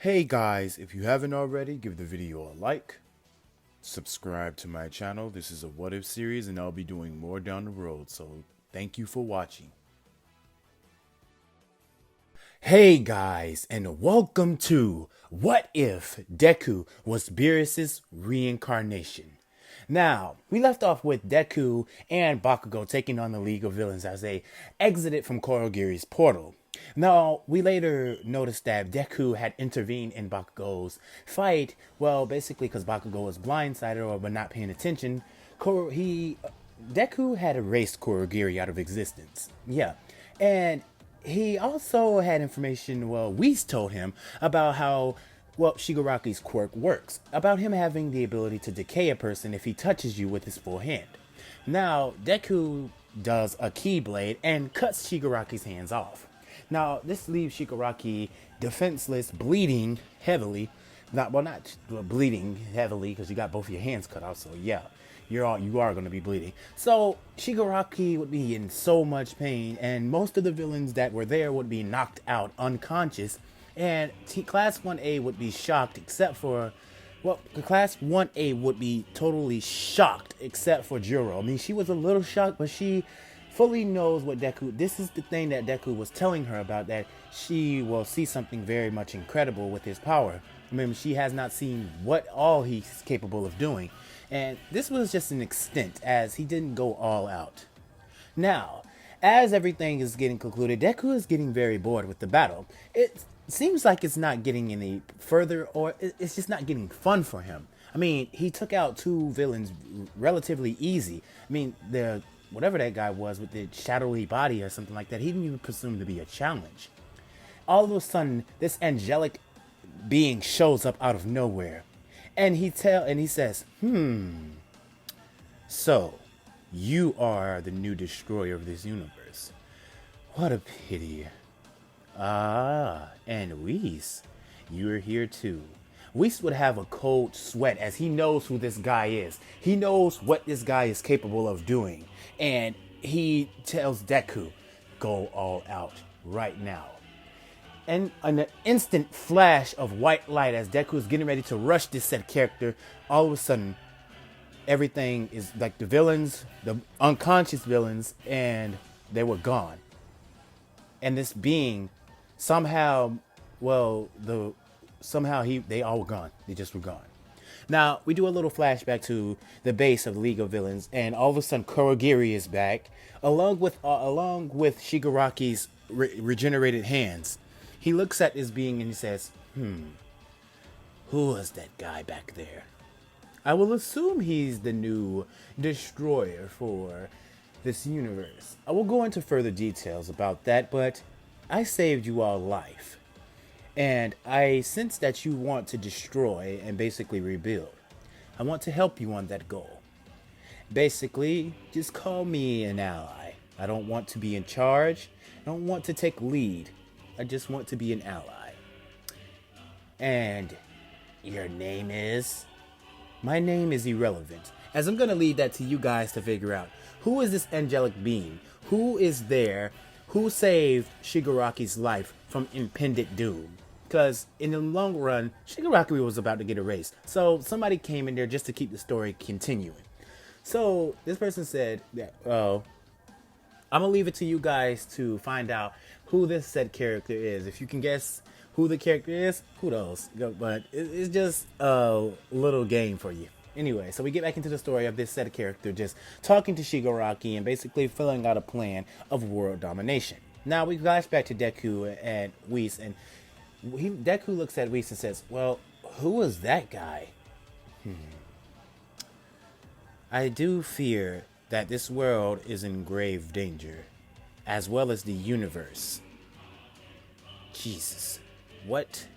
Hey guys, if you haven't already, give the video a like, subscribe to my channel. This is a what if series and I'll be doing more down the road, so thank you for watching. Hey guys, and welcome to What If Deku Was Beerus' Reincarnation. Now, we left off with Deku and Bakugo taking on the League of Villains as they exited from Korogiri's portal. Now, we later noticed that Deku had intervened in Bakugo's fight, well, basically because Bakugo was blindsided or not paying attention. Deku had erased Korogiri out of existence. Yeah, and he also had information, well, Whis told him about how, well, Shigaraki's quirk works, about him having the ability to decay a person if he touches you with his full hand. Now, Deku does a Keyblade and cuts Shigaraki's hands off. Now, this leaves Shigaraki defenseless, bleeding heavily. Not bleeding heavily because you got both your hands cut off, so yeah, you are going to be bleeding. So Shigaraki would be in so much pain, and most of the villains that were there would be knocked out unconscious, and Class 1A would be shocked except for, well, the Class 1A would be totally shocked except for Juro. I mean, she was a little shocked, but she fully knows what Deku, this is the thing that Deku was telling her about, that she will see something very much incredible with his power. I mean, she has not seen what all he's capable of doing. And this was just an extent, as he didn't go all out. Now, as everything is getting concluded, Deku is getting very bored with the battle. It seems like it's not getting any further, or it's just not getting fun for him. I mean, he took out two villains relatively easy. I mean, whatever that guy was with the shadowy body or something like that, he didn't even presume to be a challenge. All of a sudden, this angelic being shows up out of nowhere, and he says, so you are the new destroyer of this universe. What a pity. Ah, and Whis, you're here too. Whis would have a cold sweat as he knows who this guy is. He knows what this guy is capable of doing. And he tells Deku, go all out right now. And an instant flash of white light as Deku is getting ready to rush this said character, all of a sudden, everything is like the villains, the unconscious villains, and they were gone. And this being somehow, well, they all were gone. They just were gone. Now, we do a little flashback to the base of the League of Villains, and all of a sudden, Kurogiri is back, along with Shigaraki's regenerated hands. He looks at this being and he says, who was that guy back there? I will assume he's the new destroyer for this universe. I will go into further details about that, but I saved you all life. And I sense that you want to destroy and basically rebuild. I want to help you on that goal. Basically, just call me an ally. I don't want to be in charge. I don't want to take lead. I just want to be an ally. And your name is? My name is irrelevant, as I'm going to leave that to you guys to figure out. Who is this angelic being? Who is there? Who saved Shigaraki's life from impending doom? Because in the long run, Shigaraki was about to get erased. So somebody came in there just to keep the story continuing. So this person said, I'm going to leave it to you guys to find out who this said character is. If you can guess who the character is, who knows? But it's just a little game for you. Anyway, so we get back into the story of this set of character just talking to Shigaraki and basically filling out a plan of world domination. Now we flash back to Deku and Whis, and Deku looks at Whis and says, well, who was that guy? I do fear that this world is in grave danger, as well as the universe. Jesus. What?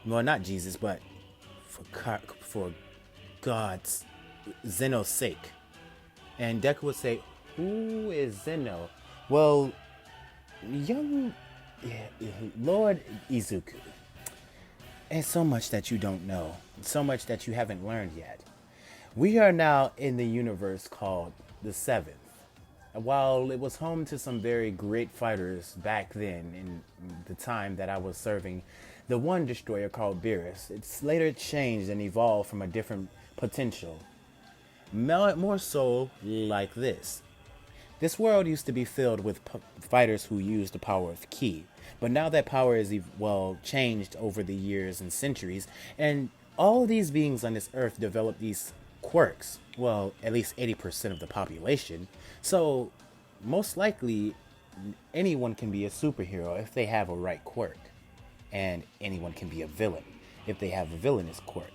Well, not Jesus, but for God's, Zeno's sake. And Deku would say, who is Zeno? Well, Lord Izuku. And so much that you don't know. So much that you haven't learned yet. We are now in the universe called the Seventh. While it was home to some very great fighters back then, in the time that I was serving the one destroyer called Beerus. It's later changed and evolved from a different potential. More so like this. This world used to be filled with fighters who used the power of ki, but now that power is changed over the years and centuries, and all these beings on this earth developed these quirks. Well, at least 80% of the population. So, most likely, anyone can be a superhero if they have a right quirk, and anyone can be a villain if they have a villainous quirk.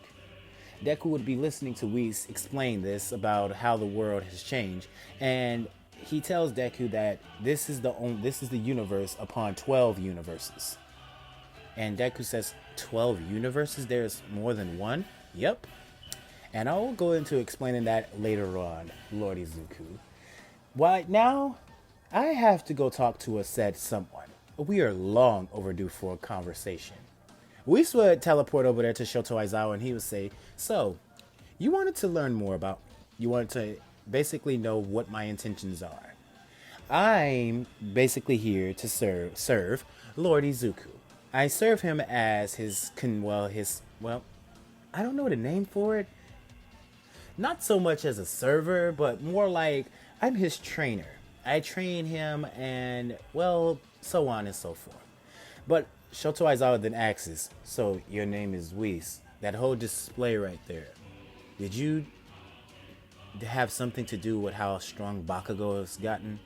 Deku would be listening to Whis explain this about how the world has changed, and he tells Deku that this is the universe upon 12 universes. And Deku says, 12 universes? There's more than one? Yep. And I will go into explaining that later on, Lord Izuku. Right now, I have to go talk to a said someone. We are long overdue for a conversation. Whis would teleport over there to Shoto Aizawa and he would say, so, you wanted to learn more about me. You wanted to basically know what my intentions are. I'm basically here to serve Lord Izuku. I serve him as I don't know the name for it. Not so much as a server, but more like I'm his trainer. I train him and, so on and so forth. But Shoto Aizawa then asks, so your name is Whis. That whole display right there. Did you have something to do with how strong Bakugo has gotten?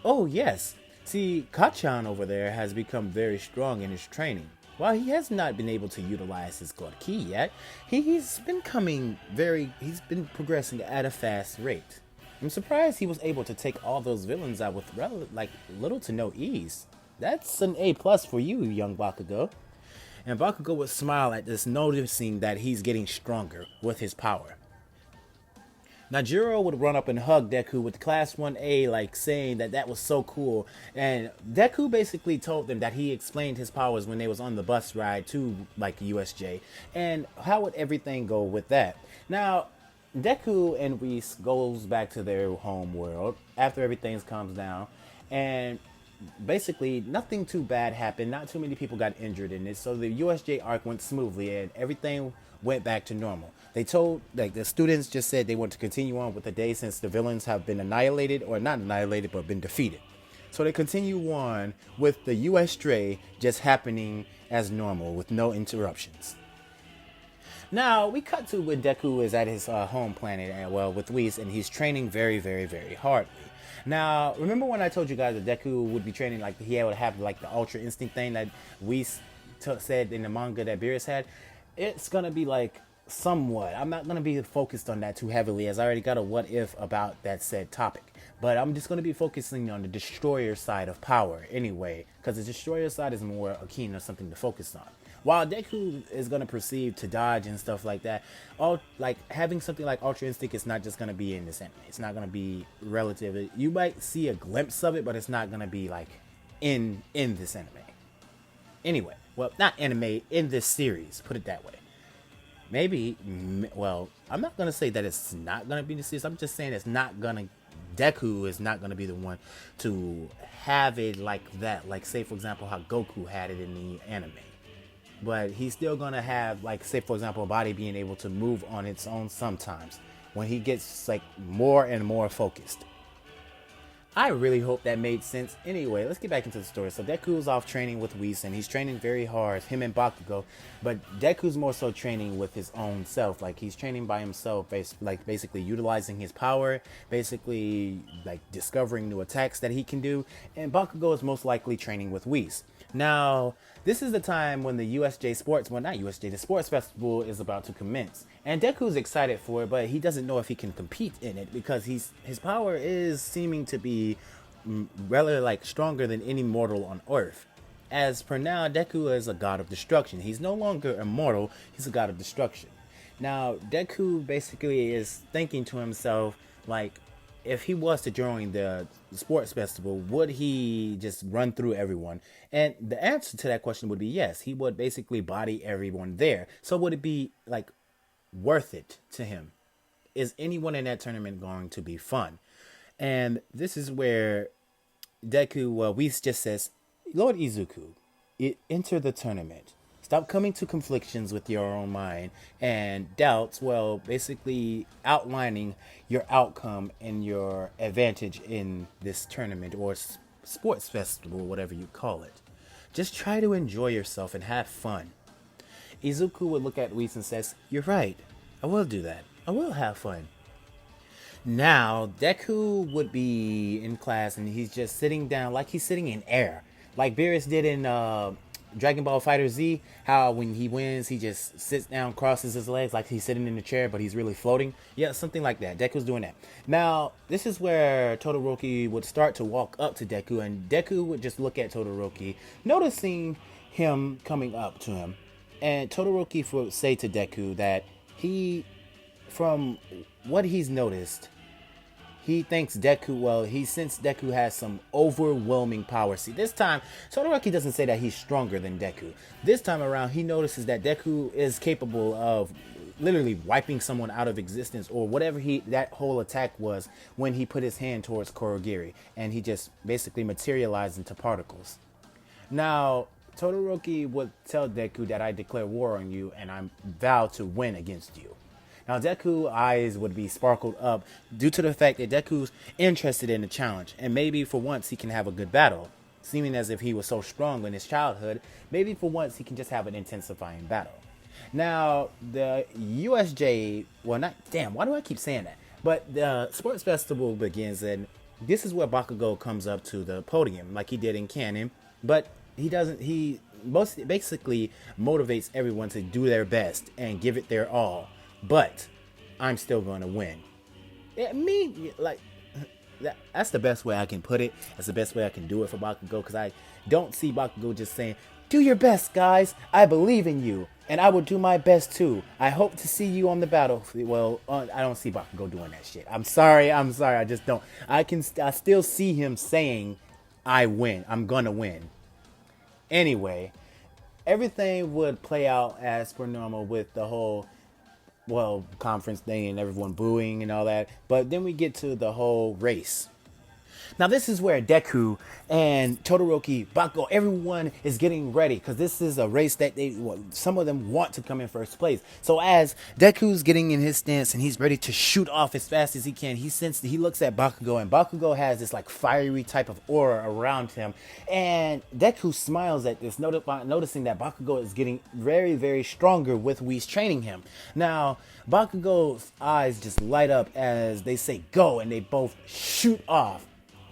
Oh, yes. See, Kachan over there has become very strong in his training. While he has not been able to utilize his God Ki yet, he's been progressing at a fast rate. I'm surprised he was able to take all those villains out with little to no ease. That's an A+ for you, young Bakugo. And Bakugo would smile at this, noticing that he's getting stronger with his power. Najiro would run up and hug Deku with Class 1A, saying that was so cool. And Deku basically told them that he explained his powers when they was on the bus ride to, USJ. And how would everything go with that? Now, Deku and Whis goes back to their home world after everything calms down. And basically, nothing too bad happened. Not too many people got injured in it. So the USJ arc went smoothly and everything went back to normal. They told, the students just said they want to continue on with the day since the villains have been annihilated, or not annihilated, but been defeated. So they continue on with the USJ just happening as normal with no interruptions. Now, we cut to when Deku is at his home planet, with Whis, and he's training very, very, very hardly. Now, remember when I told you guys that Deku would be training, he would have, the Ultra Instinct thing that Whis said in the manga that Beerus had? It's going to be, somewhat. I'm not going to be focused on that too heavily, as I already got a what if about that said topic. But I'm just going to be focusing on the Destroyer side of power anyway, because the Destroyer side is more akin or something to focus on. While Deku is going to perceive to dodge and stuff like that, having something like Ultra Instinct is not just going to be in this anime. It's not going to be relative. You might see a glimpse of it, but it's not going to be in this anime. Anyway, not anime, in this series, put it that way. Maybe, I'm not going to say that it's not going to be in the series. I'm just saying Deku is not going to be the one to have it like that. Say, for example, how Goku had it in the anime. But he's still going to have, say, for example, a body being able to move on its own sometimes when he gets, more and more focused. I really hope that made sense. Anyway, let's get back into the story. So Deku's off training with Whis, and he's training very hard, him and Bakugo. But Deku's more so training with his own self. He's training by himself, basically utilizing his power, basically, discovering new attacks that he can do. And Bakugo is most likely training with Whis. Now, this is the time when the the sports festival is about to commence. And Deku's excited for it, but he doesn't know if he can compete in it because his power is seeming to be rather stronger than any mortal on Earth. As per now, Deku is a god of destruction. He's no longer immortal, he's a god of destruction. Now, Deku basically is thinking to himself, if he was to join the sports festival, would he just run through everyone? And the answer to that question would be yes. He would basically body everyone there. So would it be worth it to him? Is anyone in that tournament going to be fun? And this is where Deku, Whis just says, Lord Izuku, enter the tournament. Stop coming to conflictions with your own mind and doubts, well, basically outlining your outcome and your advantage in this tournament or sports festival, whatever you call it. Just try to enjoy yourself and have fun. Izuku would look at Whis and says, "You're right. I will do that. I will have fun." Now, Deku would be in class and he's just sitting down like he's sitting in air. Like Beerus did in Dragon Ball Fighter Z, how when he wins, he just sits down, crosses his legs like he's sitting in a chair, but he's really floating. Yeah, something like that. Deku's doing that. Now, this is where Todoroki would start to walk up to Deku, and Deku would just look at Todoroki, noticing him coming up to him. And Todoroki would say to Deku that from what he's noticed, he thinks Deku, well, he sensed Deku has some overwhelming power. See, this time, Todoroki doesn't say that he's stronger than Deku. This time around, he notices that Deku is capable of literally wiping someone out of existence, or whatever that whole attack was when he put his hand towards Kurogiri, and he just basically materialized into particles. Now, Todoroki would tell Deku that I declare war on you and I vow to win against you. Now, Deku's eyes would be sparkled up due to the fact that Deku's interested in the challenge, and maybe for once he can have a good battle. Seeming as if he was so strong in his childhood, maybe for once he can just have an intensifying battle. Now, the USJ, well, not, damn, why do I keep saying that? But the sports festival begins, and this is where Bakugo comes up to the podium, like he did in Canon, but he basically motivates everyone to do their best and give it their all. But I'm still going to win. That's the best way I can put it. That's the best way I can do it for Bakugo, because I don't see Bakugo just saying, "Do your best, guys. I believe in you, and I will do my best too. I hope to see you on the battlefield." Well, I don't see Bakugo doing that shit. I'm sorry. I just don't. I still see him saying, "I win. I'm gonna win." Anyway, everything would play out as per normal with the whole conference thing and everyone booing and all that. But then we get to the whole race. Now, this is where Deku and Todoroki, Bakugo, everyone is getting ready, because this is a race that some of them want to come in first place. So as Deku's getting in his stance and he's ready to shoot off as fast as he can, he looks at Bakugo, and Bakugo has this like fiery type of aura around him. And Deku smiles at this, noticing that Bakugo is getting very, very stronger with Whis training him. Now, Bakugo's eyes just light up as they say go, and they both shoot off.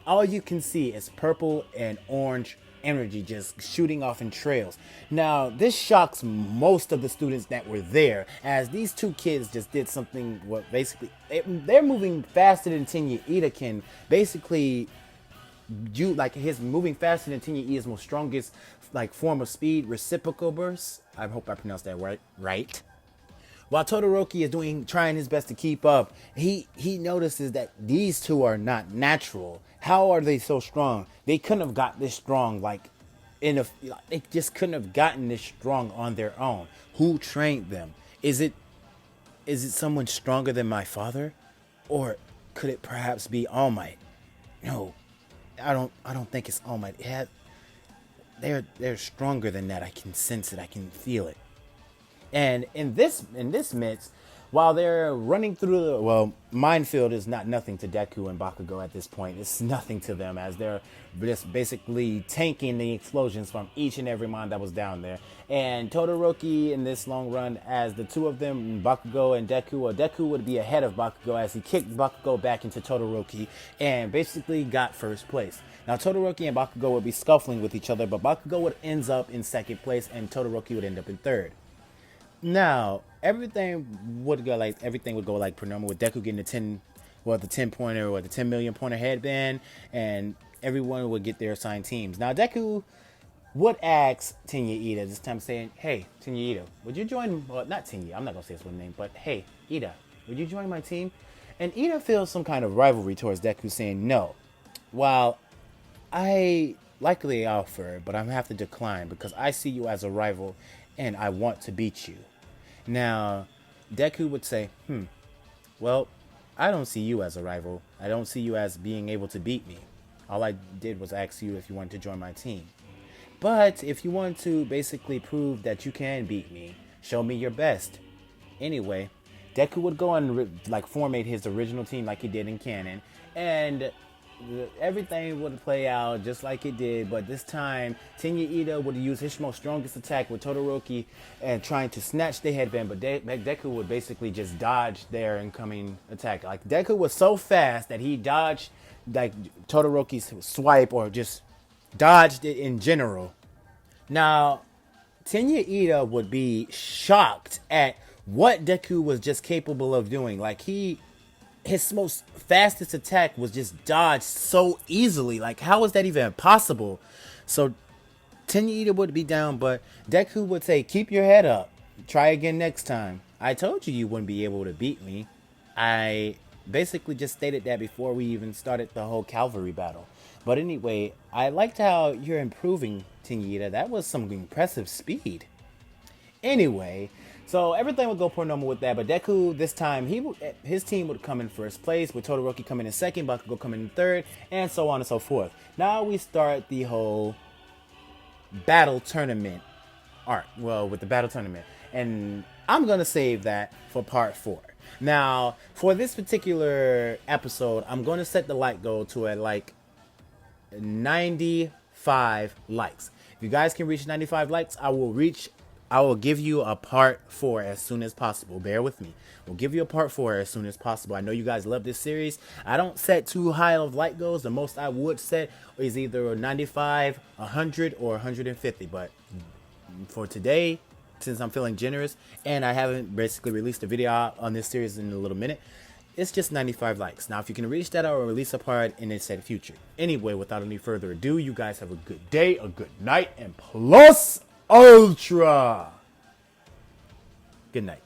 All you can see is purple and orange energy just shooting off in trails. Now, this shocks most of the students that were there, as these two kids just did something, basically, they're moving faster than Tenya Ida can. Basically, his moving faster than Tenya Ida's most strongest, form of speed, reciprocal burst. I hope I pronounced that right. While Todoroki is trying his best to keep up, he notices that these two are not natural. How are they so strong? They couldn't have got this strong, they just couldn't have gotten this strong on their own. Who trained them? Is it someone stronger than my father? Or could it perhaps be All Might? No, I don't think it's All Might. They're stronger than that. I can sense it. I can feel it. And in this midst, while they're running through the minefield is not nothing to Deku and Bakugo at this point. It's nothing to them, as they're just basically tanking the explosions from each and every mine that was down there. And Todoroki, in this long run, as the two of them, Bakugo and Deku, Deku would be ahead of Bakugo as he kicked Bakugo back into Todoroki and basically got first place. Now, Todoroki and Bakugo would be scuffling with each other, but Bakugo would end up in second place and Todoroki would end up in third. Now, everything would go like per normal, with Deku getting the 10 pointer or the 10 million pointer headband, and everyone would get their assigned teams. Now, Deku would ask Tenya Ida this time, saying, "Hey, Tenya Ida, would you join?" Well, not Tenya. I'm not gonna say his one name, but hey, Ida, would you join my team? And Ida feels some kind of rivalry towards Deku, saying, "No. While I likely offer, but I'm gonna have to decline because I see you as a rival, and I want to beat you." Now, Deku would say, well, I don't see you as a rival. I don't see you as being able to beat me. All I did was ask you if you wanted to join my team. But if you want to basically prove that you can beat me, show me your best. Anyway, Deku would go and like formate his original team like he did in canon, and everything would play out just like it did. But this time, Tenya Ida would use his most strongest attack with Todoroki and trying to snatch the headband. But Deku would basically just dodge their incoming attack. Like Deku was so fast that he dodged like Todoroki's swipe, or just dodged it in general. Now, Tenya Ida would be shocked at what Deku was just capable of doing. Like his most fastest attack was just dodged so easily. Like, how is that even possible? So Tenya Ida would be down, but Deku would say, keep your head up. Try again next time. I told you wouldn't be able to beat me. I basically just stated that before we even started the whole Calvary battle. But anyway, I liked how you're improving, Tenya Ida. That was some impressive speed. Anyway, so everything would go per normal with that, but Deku this time his team would come in first place, with Todoroki coming in second, Bakugo coming in third, and so on and so forth. Now we start the whole battle tournament arc. Well, with the battle tournament, and I'm gonna save that for part 4. Now, for this particular episode, I'm gonna set the like goal to at like 95 likes. If you guys can reach 95 likes, I will give you a part 4 as soon as possible. Bear with me. We'll give you a part 4 as soon as possible. I know you guys love this series. I don't set too high of like goals. The most I would set is either 95, 100, or 150. But for today, since I'm feeling generous and I haven't basically released a video on this series in a little minute, it's just 95 likes. Now, if you can reach that, I will release a part in the said future. Anyway, without any further ado, you guys have a good day, a good night, and plus ultra. Good night.